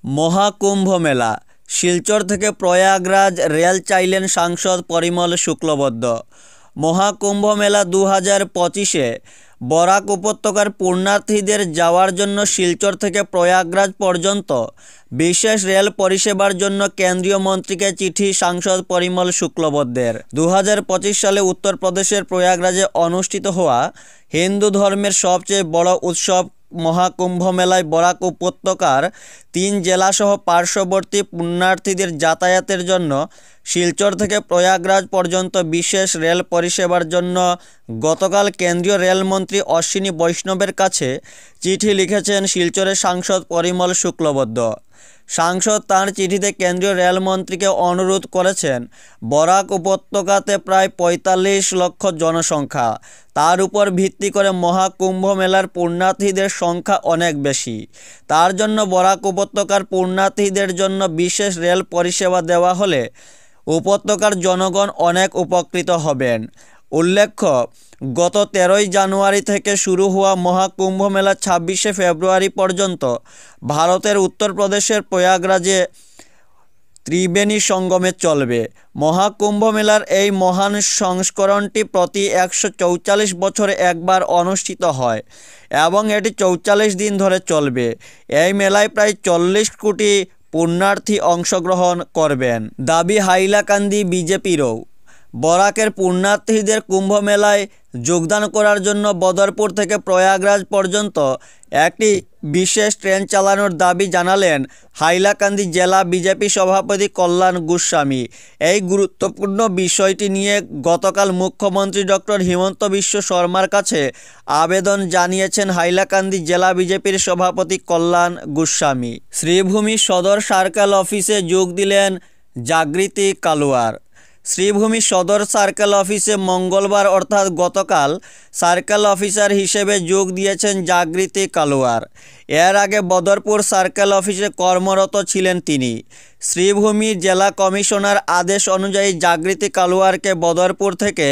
মহাকুম্ভ মেলা, শিলচর থেকে প্রয়াগরাজ রেল চাইলেন সাংসদ পরিমল শুক্লবৈদ্য। মহাকুম্ভ মেলা 2025-এ বরাক উপত্যকার পুণ্যার্থীদের যাওয়ার জন্য শিলচর থেকে প্রয়াগরাজ পর্যন্ত বিশেষ রেল পরিষেবার জন্য কেন্দ্রীয় মন্ত্রীকে চিঠি সাংসদ পরিমল শুক্লবৈদ্যের। 2025 সালে উত্তরপ্রদেশের প্রয়াগরাজে অনুষ্ঠিত হওয়া হিন্দু ধর্মের সবচেয়ে বড় উৎসব মহাকুম্ভ মেলায় বরাক উপত্যকার 3 জেলাসহ পার্শ্ববর্তী পুণ্যার্থীদের যাতায়াতের জন্য শিলচর থেকে প্রয়াগরাজ পর্যন্ত বিশেষ রেল পরিষেবার জন্য গতকাল কেন্দ্রীয় রেলমন্ত্রী অশ্বিনী বৈষ্ণবের কাছে চিঠি লিখেছেন শিলচরের সাংসদ পরিমল শুক্লবৈদ্য। সাংসদ তাঁর চিঠিতে কেন্দ্রীয় রেলমন্ত্রীকে অনুরোধ করেছেন, বরাক উপত্যকাতে প্রায় 45 লক্ষ জনসংখ্যা, তার উপর ভিত্তি করে মহাকুম্ভ মেলার পুণ্যার্থীদের সংখ্যা অনেক বেশি। তার জন্য বরাক উপত্যকার পুণ্যার্থীদের জন্য বিশেষ রেল পরিষেবা দেওয়া হলে উপত্যকার জনগণ অনেক উপকৃত হবেন। উল্লেখ্য, গত 13ই জানুয়ারি থেকে শুরু হওয়া মহাকুম্ভ মেলা 26শে ফেব্রুয়ারি পর্যন্ত ভারতের উত্তরপ্রদেশের প্রয়াগরাজে ত্রিবেণী সঙ্গমে চলবে। মহাকুম্ভ মেলার এই মহান সংস্করণটি প্রতি 144 বছরে একবার অনুষ্ঠিত হয় এবং এটি 44 দিন ধরে চলবে। এই মেলায় প্রায় 40 কোটি পুণ্যার্থী অংশগ্রহণ করবেন। দাবি হাইলাকান্দি বিজেপিরও। বরাকের পুণ্যার্থীদের কুম্ভ মেলায় যোগদান করার জন্য বদরপুর থেকে প্রয়াগরাজ পর্যন্ত একটি বিশেষ ট্রেন চালানোর দাবি জানালেন হাইলাকান্দি জেলা বিজেপি সভাপতি কল্যাণ গোস্বামী। এই গুরুত্বপূর্ণ বিষয়টি নিয়ে গতকাল মুখ্যমন্ত্রী ডক্টর হিমন্ত বিশ্ব শর্মার কাছে আবেদন জানিয়েছেন হাইলাকান্দি জেলা বিজেপির সভাপতি কল্যাণ গোস্বামী। শ্রীভূমি সদর সার্কেল অফিসে যোগ দিলেন জাগৃতি কালুয়ার। শ্রীভূমি সদর সার্কেল অফিসে মঙ্গলবার অর্থাৎ গতকাল সার্কেল অফিসার হিসেবে যোগ দিয়েছেন জাগৃতি কালুয়ার। এর আগে বদরপুর সার্কেল অফিসে কর্মরত ছিলেন তিনি। শ্রীভূমি জেলা কমিশনার আদেশ অনুযায়ী জাগৃতি কালুয়ারকে বদরপুর থেকে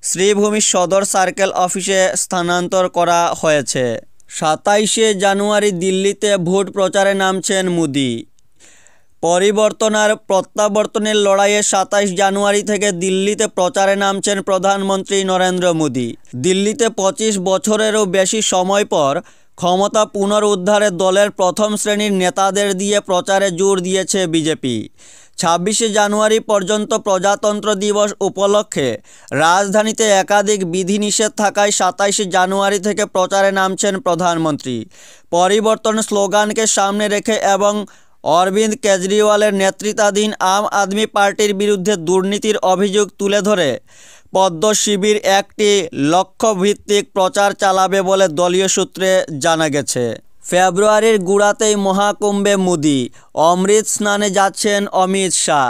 শ্রীভূমি সদর সার্কেল অফিসে স্থানান্তর করা হয়েছে। 27শে জানুয়ারি দিল্লিতে ভোট প্রচারে নামছেন মোদি। পরিবর্তন আর প্রত্যাবর্তনের লড়াইয়ে 27 জানুয়ারি থেকে দিল্লিতে প্রচারে নামছেন প্রধানমন্ত্রী নরেন্দ্র মোদি। দিল্লিতে 25 বছরেরও বেশি সময় পর ক্ষমতা পুনরুদ্ধারে দলের প্রথম শ্রেণীর নেতাদের দিয়ে প্রচারে জোর দিয়েছে বিজেপি। 26শে জানুয়ারি পর্যন্ত প্রজাতন্ত্র দিবস উপলক্ষে রাজধানীতে একাধিক বিধিনিষেধ থাকায় 27শে জানুয়ারি থেকে প্রচারে নামছেন প্রধানমন্ত্রী। পরিবর্তন স্লোগানকে সামনে রেখে এবং অরবিন্দ কেজরিওয়ালের নেতৃত্বাধীন আম আদমি পার্টির বিরুদ্ধে দুর্নীতির অভিযোগ তুলে ধরে পদ্ম শিবির একটি লক্ষ্যভিত্তিক প্রচার চালাবে বলে দলীয় সূত্রে জানা গেছে। ফেব্রুয়ারির গোড়াতেই মহাকুম্ভে মোদি, অমৃত স্নানে যাচ্ছেন অমিত শাহ।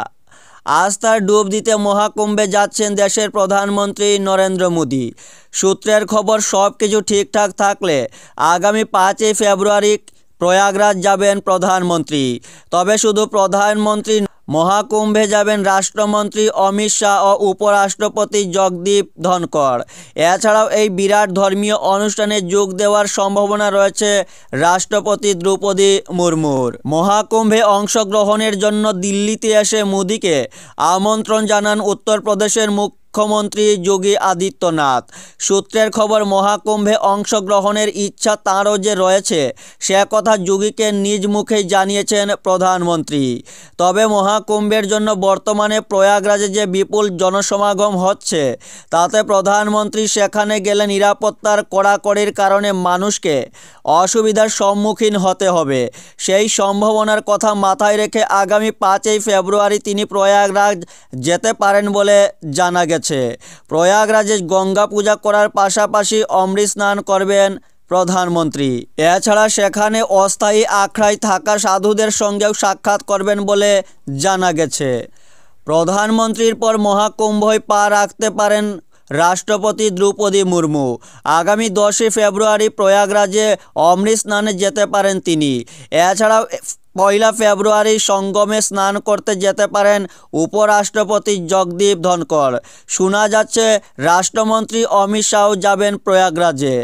আস্থার ডুব দিতে মহাকুম্ভে যাচ্ছেন দেশের প্রধানমন্ত্রী নরেন্দ্র মোদি। সূত্রের খবর, সব কিছু ঠিকঠাক থাকলে আগামী 5ই ফেব্রুয়ারি প্রয়াগরাজ যাবেন প্রধানমন্ত্রী। তবে শুধু প্রধানমন্ত্রী, মহাকুম্ভে যাবেন রাষ্ট্রমন্ত্রী অমিত শাহ ও উপরাষ্ট্রপতি জগদীপ ধনকড়। এছাড়াও এই বিরাট ধর্মীয় অনুষ্ঠানে যোগ দেওয়ার সম্ভাবনা রয়েছে রাষ্ট্রপতি দ্রৌপদী মুর্মুর। মহাকুম্ভে অংশগ্রহণের জন্য দিল্লিতে এসে মোদিকে আমন্ত্রণ জানান উত্তরপ্রদেশের মুখ্যমন্ত্রী যোগী আদিত্যনাথ। সূত্রের খবর, মহাকুম্ভে অংশগ্রহণের ইচ্ছা তাঁরও যে রয়েছে সে কথা যোগীকে নিজ মুখেই জানিয়েছেন প্রধানমন্ত্রী। তবে মহাকুম্ভের জন্য বর্তমানে প্রয়াগরাজে যে বিপুল জনসমাগম হচ্ছে তাতে প্রধানমন্ত্রী সেখানে গেলে নিরাপত্তার কড়াকড়ির কারণে মানুষকে অসুবিধার সম্মুখীন হতে হবে। সেই সম্ভাবনার কথা মাথায় রেখে আগামী 5ই ফেব্রুয়ারি তিনি প্রয়াগরাজ যেতে পারেন বলে জানা গেছে। প্রয়াগরাজে গঙ্গা পূজা করার পাশাপাশি অমৃত স্নান করবেন প্রধানমন্ত্রী। এছাড়া সেখানে অস্থায়ী আখড়ায় থাকা সাধুদের সঙ্গেও সাক্ষাৎ করবেন বলে জানা গেছে। প্রধানমন্ত্রীর পর মহাকুম্ভয় পা রাখতে পারেন রাষ্ট্রপতি দ্রৌপদী মুর্মু। আগামী 10ই ফেব্রুয়ারি প্রয়াগরাজে অমৃত স্নানে যেতে পারেন তিনি। এছাড়াও 1 ফেব্রুয়ারি সঙ্গমে স্নান করতে যেতে পারেন উপরাষ্ট্রপতি জগদীপ ধনকড়। শোনা যাচ্ছে রাষ্ট্রমন্ত্রী অমিত শাহ যাবেন প্রয়াগরাজে।